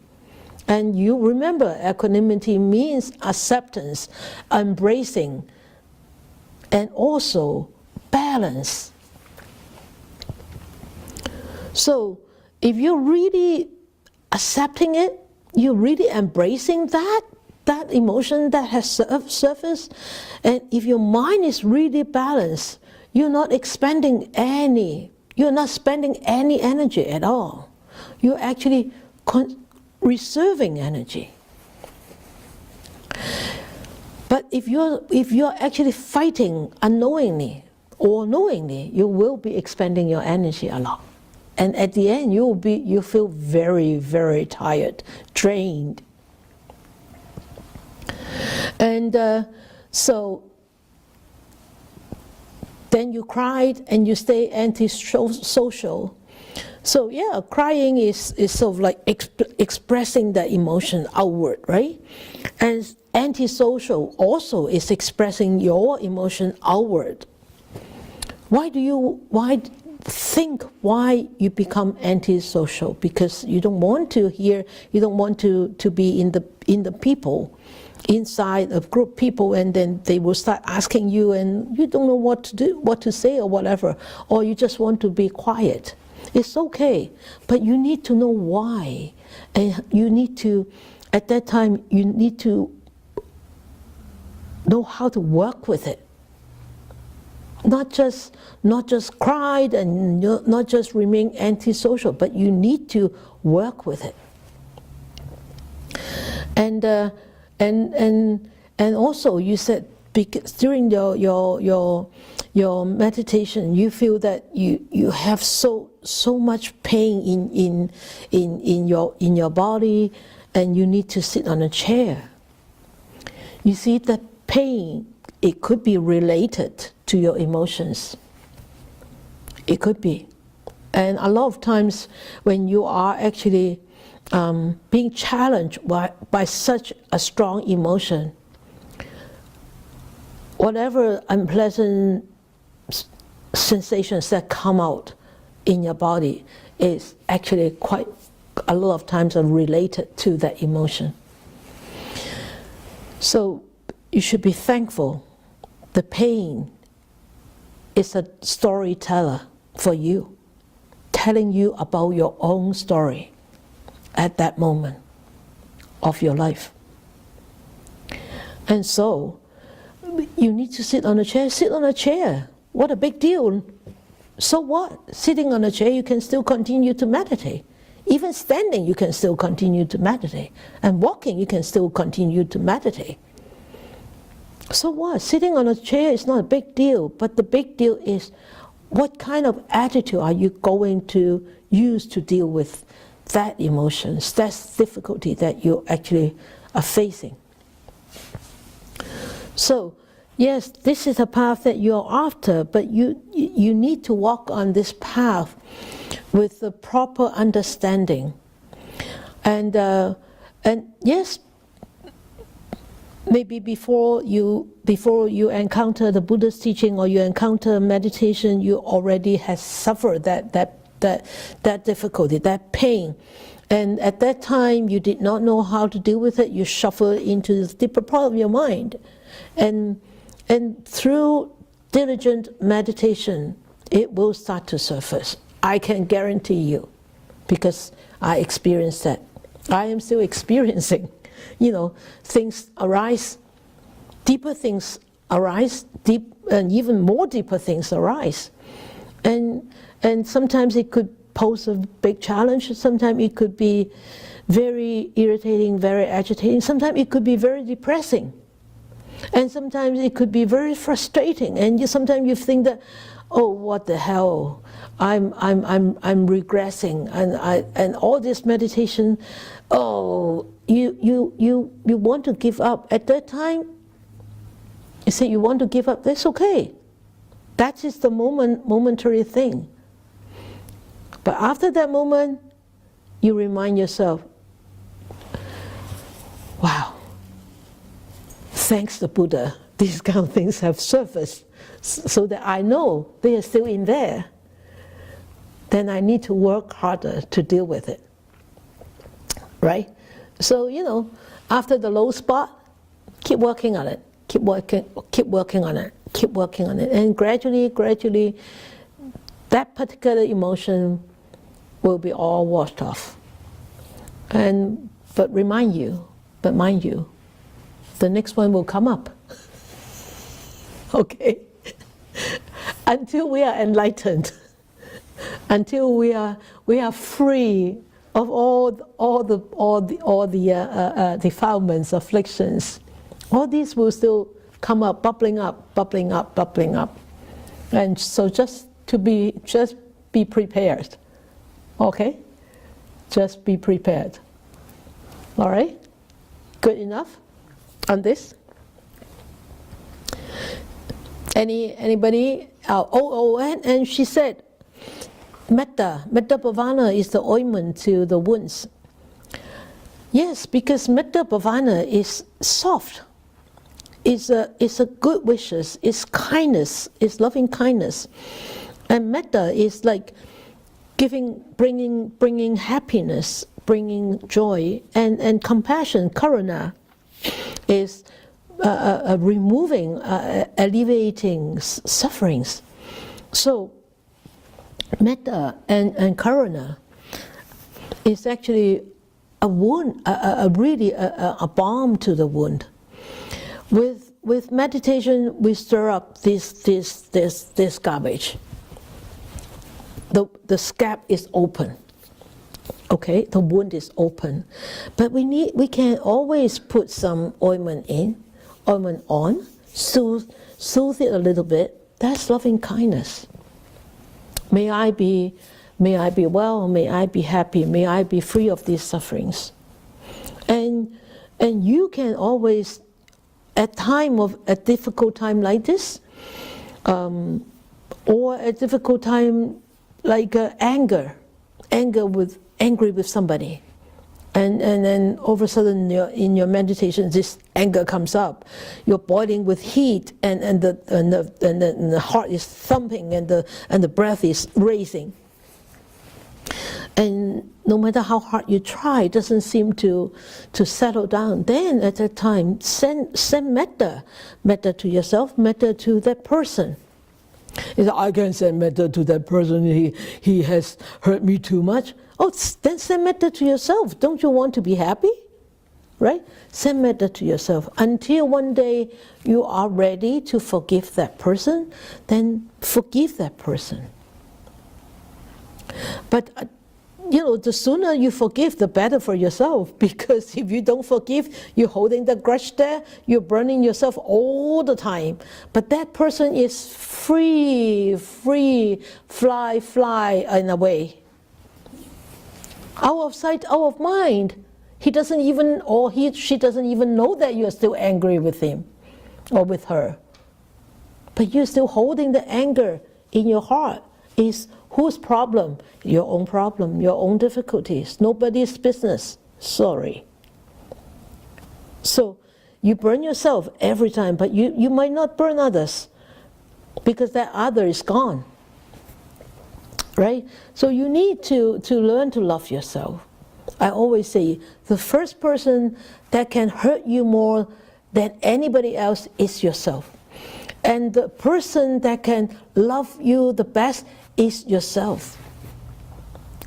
And you remember, equanimity means acceptance, embracing, and also balance. So if you're really accepting it, you're really embracing that emotion that has surfaced, and if your mind is really balanced, you're not expending you're not spending any energy at all. You're actually reserving energy. But if you're actually fighting unknowingly or knowingly, you will be expending your energy a lot. And at the end, you feel very, very tired, drained. And so then you cried and you stay anti-social. So yeah, crying is sort of like expressing the emotion outward, right? And anti-social also is expressing your emotion outward. Why you become anti-social? Because you don't want to hear, you don't want to be in the people, inside of group people, and then they will start asking you and you don't know what to do, what to say or whatever, or you just want to be quiet. It's okay, but you need to know why, and you need to, at that time, you need to know how to work with it. Not just cried and not just remain antisocial, but you need to work with it. And also you said, because during your meditation, you feel that you have so much pain in your body, and you need to sit on a chair. You see, that pain, it could be related to your emotions. It could be. And a lot of times when you are actually being challenged by such a strong emotion, whatever unpleasant sensations that come out in your body is actually quite a lot of times are related to that emotion. So you should be thankful. The pain is a storyteller for you, telling you about your own story at that moment of your life. And so you need to sit on a chair. Sit on a chair. What a big deal. So what? Sitting on a chair, you can still continue to meditate. Even standing, you can still continue to meditate. And walking, you can still continue to meditate. So what? Sitting on a chair is not a big deal, but the big deal is what kind of attitude are you going to use to deal with that emotions, that difficulty that you actually are facing. So, yes, this is a path that you're after, but you need to walk on this path with the proper understanding. And yes, maybe before you encounter the Buddha's teaching or you encounter meditation, you already have suffered that difficulty, that pain. And at that time, you did not know how to deal with it. You shuffle into the deeper part of your mind. And through diligent meditation, it will start to surface. I can guarantee you, because I experienced that. I am still experiencing, things arise, deeper things arise, and even more deeper things arise. And sometimes it could pose a big challenge, sometimes it could be very irritating, very agitating, sometimes it could be very depressing. And sometimes it could be very frustrating, and sometimes you think that, oh, what the hell? I'm regressing, and all this meditation. Oh, you want to give up. At that time, you say you want to give up. That's okay. That is the momentary thing. But after that moment, you remind yourself, wow. Thanks to Buddha, these kind of things have surfaced so that I know they are still in there. Then I need to work harder to deal with it. Right? So, after the low spot, keep working on it. Keep working on it. Keep working on it. And gradually, that particular emotion will be all washed off. But mind you, the next one will come up. Okay? Until we are enlightened, until we are free of all the defilements, afflictions, all these will still come up, bubbling up. And so just be prepared. Okay? Just be prepared. All right? Good enough on this? Anybody? And she said, Metta Bhavana is the ointment to the wounds. Yes, because Metta Bhavana is soft. It's a good wishes. It's kindness. It's loving kindness. And metta is like bringing happiness, bringing joy, and compassion. Karuna is removing, alleviating sufferings. So metta and karuna is actually a wound, really a balm to the wound. With meditation, we stir up this garbage. The scab is open. Okay, the wound is open, but we can always put some ointment on, soothe it a little bit. That's loving kindness. May I be well. May I be happy. May I be free of these sufferings. And you can always, at a difficult time like this, or a difficult time like angry with somebody, And then all of a sudden in your meditation this anger comes up. You're boiling with heat, and the heart is thumping, and the breath is raising. And no matter how hard you try, it doesn't seem to settle down. Then at that time, send metta to yourself, metta to that person. Is I can send metta to that person. He has hurt me too much. Oh, then send metta to yourself. Don't you want to be happy? Right? Send metta to yourself until one day you are ready to forgive that person. Then forgive that person. But the sooner you forgive, the better for yourself. Because if you don't forgive, you're holding the grudge there, you're burning yourself all the time. But that person is free, fly in a way. Out of sight, out of mind. He doesn't even, or she doesn't even know that you're still angry with him or with her. But you're still holding the anger in your heart. Is whose problem? Your own problem, your own difficulties. Nobody's business. Sorry. So you burn yourself every time, but you might not burn others because that other is gone. Right? So you need to learn to love yourself. I always say the first person that can hurt you more than anybody else is yourself. And the person that can love you the best is yourself.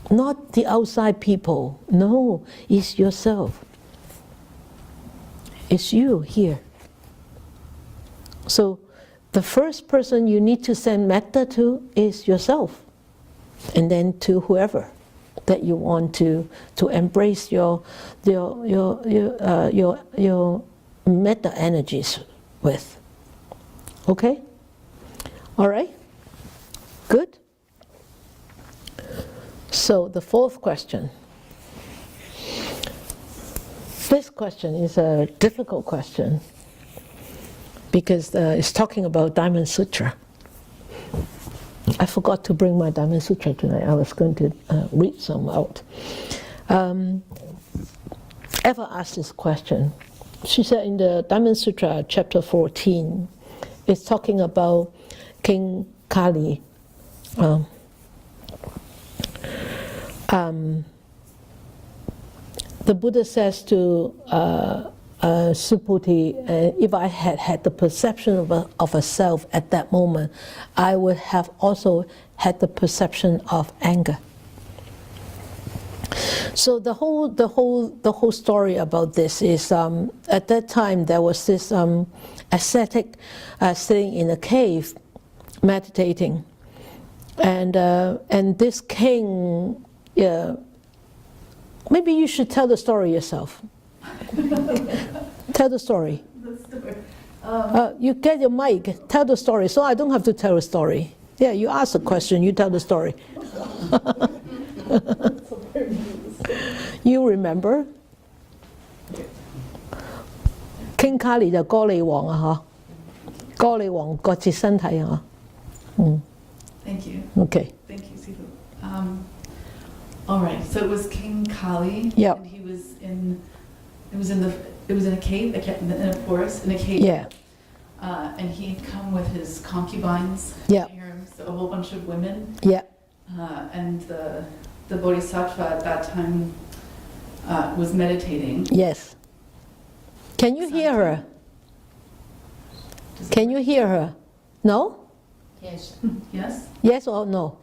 Not the outside people. No, it's yourself. It's you here. So the first person you need to send metta to is yourself. And then to whoever that you want to embrace your metta energies with. Okay? All right? Good? So the fourth question. This question is a difficult question because it's talking about Diamond Sutra. I forgot to bring my Diamond Sutra tonight. I was going to read some out. Eva asked this question. She said in the Diamond Sutra, chapter 14, it's talking about King Kali. The Buddha says to Subhuti, if I had the perception of a self at that moment, I would have also had the perception of anger. So the whole story about this is at that time there was this ascetic sitting in a cave meditating, and this king. Maybe you should tell the story yourself. Tell the story. You get your mic, tell the story, so I don't have to tell a story. Yeah, you ask a question, you tell the story. You remember? King Kali 就歌利王啊，嗬，歌利王割截身體啊，Thank you. Okay. Thank you, Sze Fu. All right. So it was King Kali. Yep. And he was in. It was in a cave, in a forest, in a cave. Yeah. And he had come with his concubines, Yep. harems, so a whole bunch of women. Yeah. And the Bodhisattva at that time was meditating. Yes. Can you hear her? Can you hear her? No? Yes. Yes? Yes or no?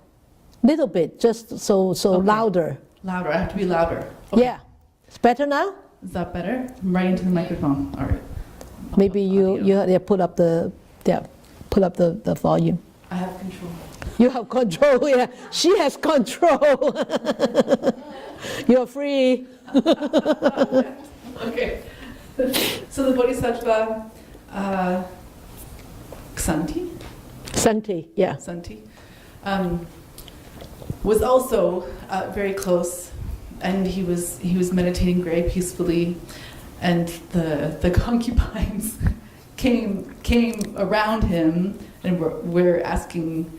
Little bit, just so Okay. louder. Louder. I have to be louder. Okay. Yeah. It's better now? Is that better? I'm right into the microphone. All right. Maybe you Audio. put up the volume. I have control. You have control, yeah. She has control. You're free. Okay. So the Bodhisattva, Ksanti, Santi, yeah. Santi, was also very close, and he was meditating very peacefully, and the concubines came around him and were asking,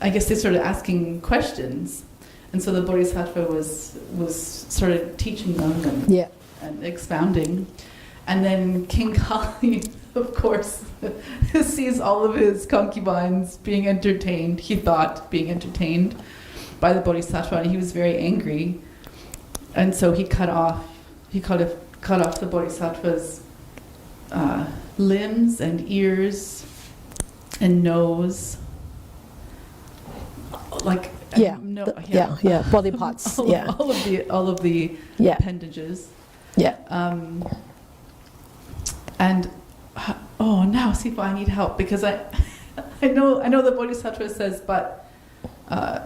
I guess they started asking questions, And so the Bodhisattva was sort of teaching them Yeah. and expounding. And then King Kali, of course, sees all of his concubines being entertained, he thought being entertained by the Bodhisattva, and he was very angry. And so he cut off the Bodhisattva's limbs and ears and nose. Like Yeah, no, yeah, body parts, yeah. all of the Yeah. appendages. Yeah. And now Sze Fu, I need help because I know the Bodhisattva says, but the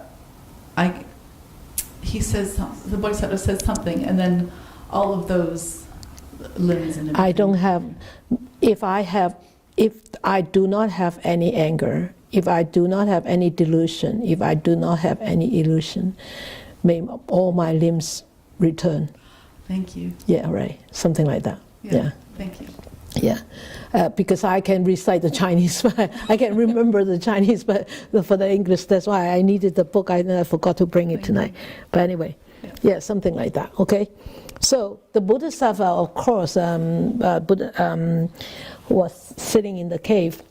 Bodhisattva says something, and then all of those limbs and I don't have, if I do not have any anger, if I do not have any delusion, if I do not have any illusion, may all my limbs return. Thank you. Yeah, right. Something like that. Yeah. Thank you. Yeah. Because I can recite the Chinese, but I can remember the Chinese, but for the English, that's why I needed the book. I forgot to bring it tonight. But anyway, yeah, something like that. Okay. So the Bodhisattva, of course, Buddha, who was sitting in the cave,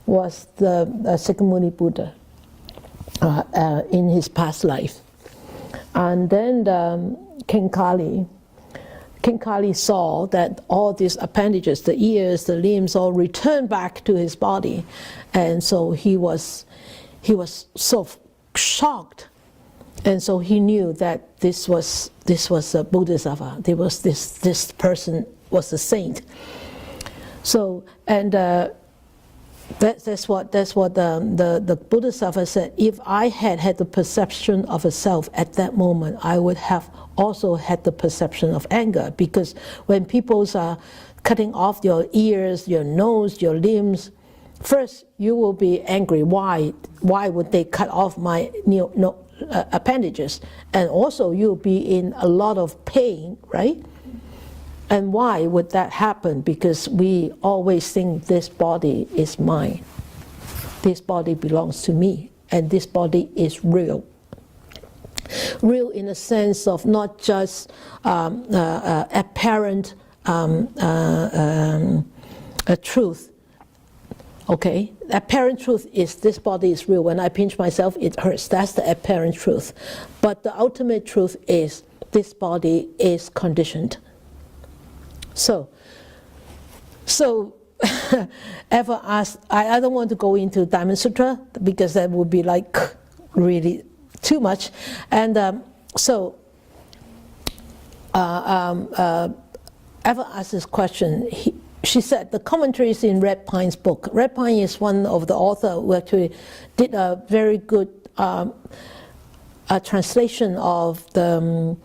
was the Sakyamuni Buddha in his past life. And then King Kali saw that all these appendages, the ears, the limbs, all returned back to his body, and so he was so shocked, and so he knew that this was a Bodhisattva. This person was a saint. So and that's what the Bodhisattva said. If I had the perception of a self at that moment, I would have also had the perception of anger, because when people are cutting off your ears, your nose, your limbs, first you will be angry. Why would they cut off my appendages? And also you'll be in a lot of pain, right? And why would that happen? Because we always think this body is mine. This body belongs to me, and this body is real. Real in the sense of not just apparent truth. Okay, apparent truth is this body is real. When I pinch myself, it hurts. That's the apparent truth. But the ultimate truth is this body is conditioned. So ever asked, I don't want to go into Diamond Sutra because that would be like really too much. And ever asked this question, she said the commentaries in Red Pine's book. Red Pine is one of the authors who actually did a very good translation of the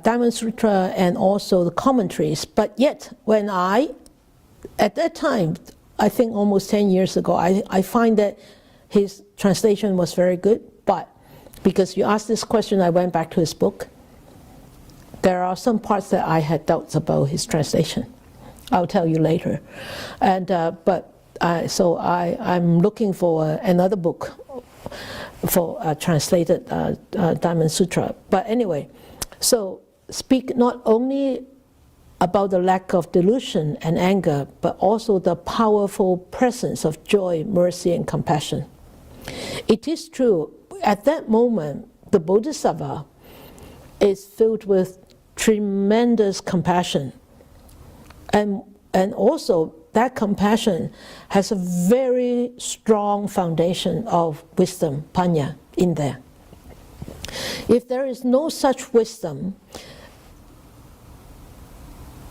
Diamond Sutra and also the commentaries. But yet, when at that time, I think almost 10 years ago, I find that his translation was very good. But because you asked this question, I went back to his book. There are some parts that I had doubts about his translation. I'll tell you later. And so I'm looking for another book for translated Diamond Sutra. But anyway, so speak not only about the lack of delusion and anger, but also the powerful presence of joy, mercy, and compassion. It is true, at that moment, the Bodhisattva is filled with tremendous compassion. And also, that compassion has a very strong foundation of wisdom, panya, in there. If there is no such wisdom,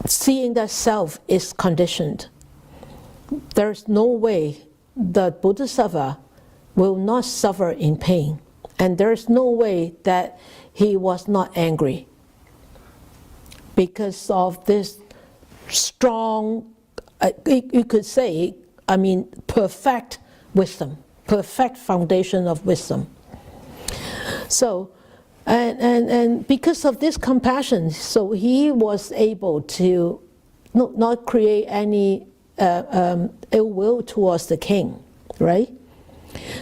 seeing that self is conditioned, there's no way the Bodhisattva will not suffer in pain. And there's no way that he was not angry because of this strong, you could say, perfect wisdom, perfect foundation of wisdom. So, and because of this compassion, so he was able to not create any ill will towards the king, right?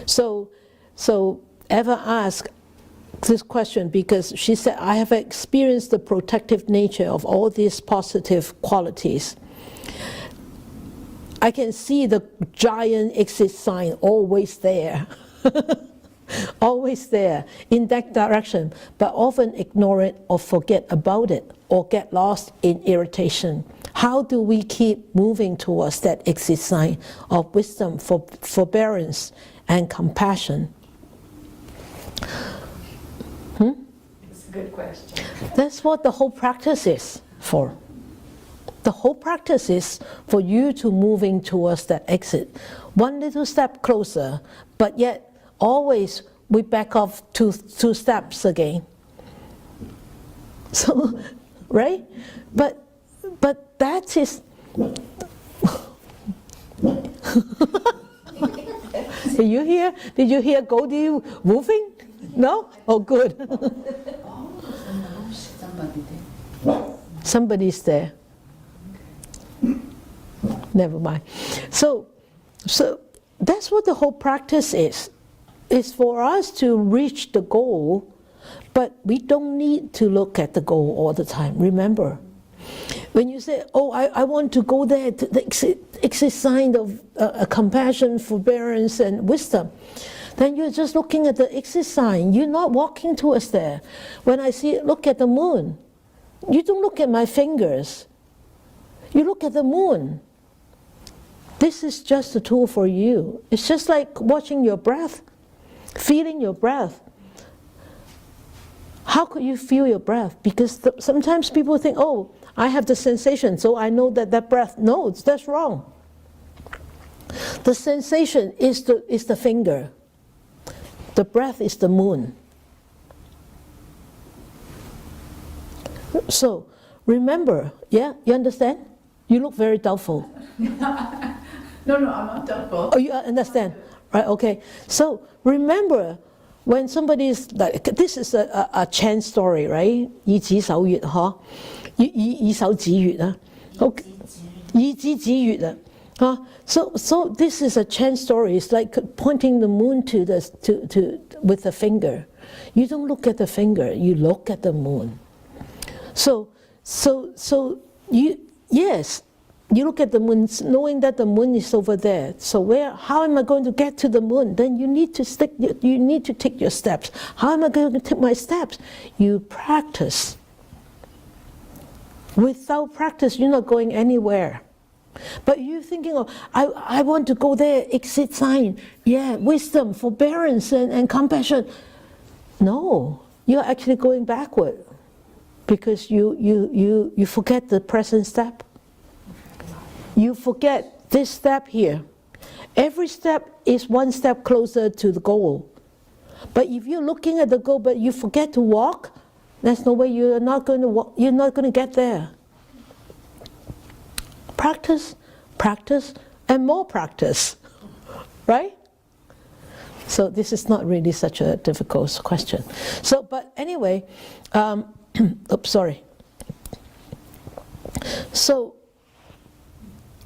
So ever ask, this question because she said, I have experienced the protective nature of all these positive qualities. I can see the giant exit sign always there. Always there in that direction, but often ignore it or forget about it or get lost in irritation. How do we keep moving towards that exit sign of wisdom, forbearance, and compassion? It's a good question. That's what the whole practice is for. The whole practice is for you to moving towards that exit. One little step closer, but yet always we back off two steps again. So, right? But that is. Did you hear Goldie moving? No? Oh, good. Somebody's there. Never mind. So that's what the whole practice is. It's for us to reach the goal, but we don't need to look at the goal all the time. Remember, when you say, oh, I want to go there, to the exit sign of compassion, forbearance, and wisdom, then you're just looking at the exit sign. You're not walking towards there. When I look at the moon, you don't look at my fingers. You look at the moon. This is just a tool for you. It's just like watching your breath. Feeling your breath. How could you feel your breath? Because sometimes people think, oh, I have the sensation, so I know that breath. No, that's wrong. The sensation is the finger. The breath is the moon. So, remember, yeah, you understand? You look very doubtful. No, I'm not doubtful. Oh, you understand? Right, okay. So remember, when somebody is like, this is a chant story, right? 以指手月, huh? 以手指月, okay. 以指指月, huh? So this is a chant story. It's like pointing the moon with the finger. You don't look at the finger, you look at the moon. So you look at the moon, knowing that the moon is over there. So how am I going to get to the moon? Then you need to take your steps. How am I going to take my steps? You practice. Without practice, you're not going anywhere. But you're thinking, oh, I want to go there, exit sign. Yeah, wisdom, forbearance, and compassion. No, you're actually going backward because you forget the present step. You forget this step here. Every step is one step closer to the goal. But if you're looking at the goal but you forget to walk, there's no way you're not going to walk, you're not going to get there. Practice, practice, and more practice. Right? So this is not really such a difficult question. So, but anyway, oops, sorry. So,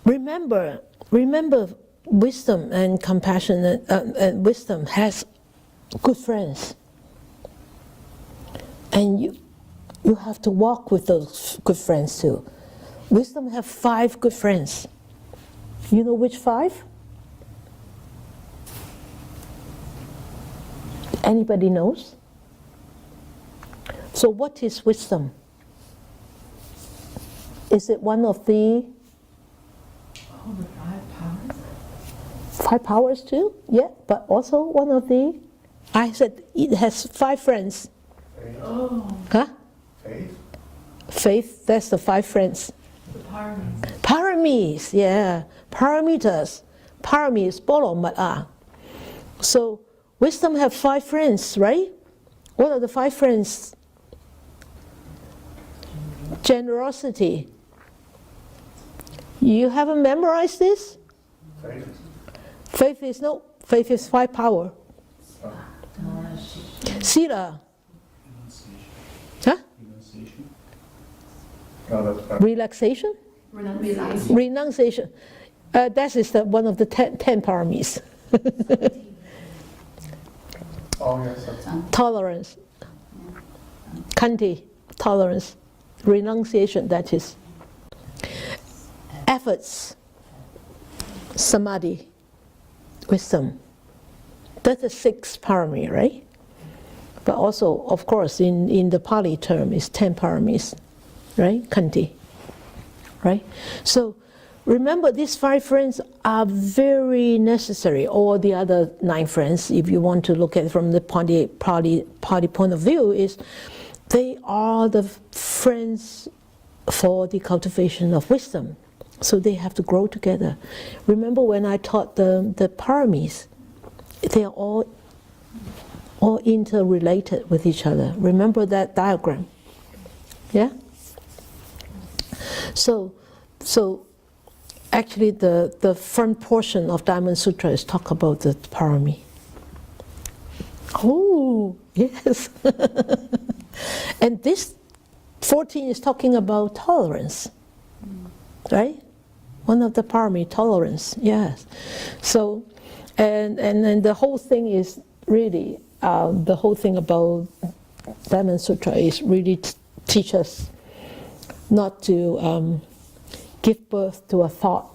remember, wisdom and compassion and wisdom has good friends. And you have to walk with those good friends too. Wisdom have 5 good friends. You know which 5? Anybody knows? So what is wisdom? Is it one of the... Oh, the 5 powers? 5 powers too? Yeah, but also one of the... I said it has 5 friends. Oh. Huh? Faith? Faith, that's the 5 friends. The paramis. Paramis, yeah. Paramitas. Paramis, bolomata. So, wisdom have 5 friends, right? What are the 5 friends? Generosity. You haven't memorized this? Faith? Faith is 5 power. Sila. Huh? Relaxation? Renunciation. That is one of the 10 paramis. Oh, yes. Tolerance. Khanti, tolerance. Renunciation, that is. Efforts, samadhi, wisdom. That's the 6 parami, right? But also, of course, in the Pali term, is 10 paramis, right? Khanti, right? So remember, these 5 friends are very necessary, or the other 9 friends, if you want to look at it from the Pali point of view, is they are the friends for the cultivation of wisdom. So they have to grow together. Remember when I taught the paramis, they are all interrelated with each other. Remember that diagram? Yeah? So actually the front portion of Diamond Sutra is talk about the parami. Oh, yes. And this 14 is talking about tolerance, right? One of the parami, tolerance, yes. So, and then the whole thing is really, the whole thing about Diamond Sutra is really teach us not to give birth to a thought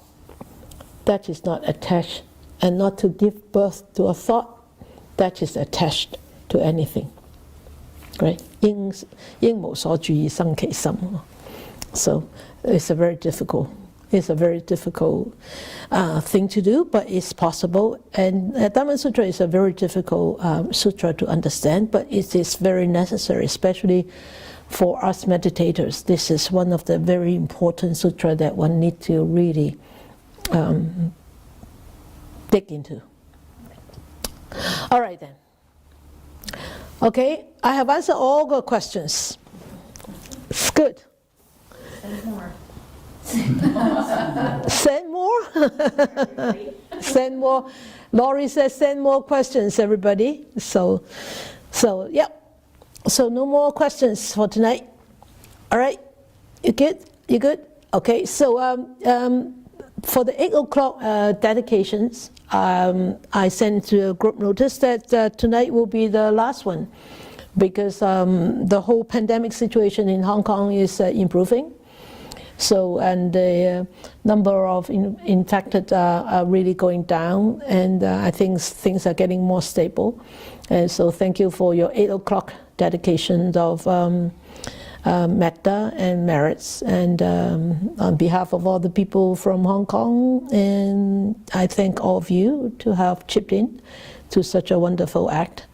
that is not attached, and not to give birth to a thought that is attached to anything. Right? 應無所住而生其心. So it's a very difficult thing to do, but it's possible. And Dhamma Sutra is a very difficult sutra to understand, but it is very necessary, especially for us meditators. This is one of the very important sutra that one needs to really dig into. All right then. Okay, I have answered all the questions. It's good. Send more. Send more? Send more. Laurie says send more questions, everybody. So yeah. So no more questions for tonight. All right, you good? You good? Okay, so for the 8 o'clock dedications, I sent a group notice that tonight will be the last one, because the whole pandemic situation in Hong Kong is improving. So, and the number of infected are really going down, and I think things are getting more stable. And so thank you for your 8 o'clock dedications of metta and merits, and on behalf of all the people from Hong Kong, and I thank all of you to have chipped in to such a wonderful act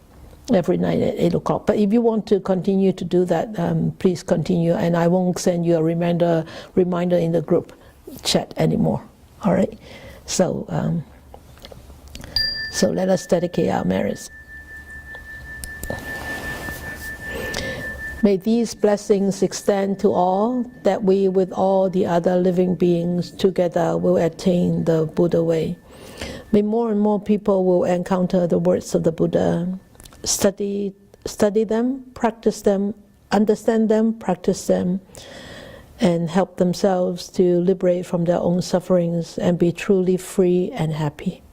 every night at 8 o'clock. But if you want to continue to do that, please continue, and I won't send you a reminder in the group chat anymore. All right, so let us dedicate our merits. May these blessings extend to all, that we with all the other living beings together will attain the Buddha way. May more and more people will encounter the words of the Buddha, study them, practice them, understand them, practice them, and help themselves to liberate from their own sufferings and be truly free and happy.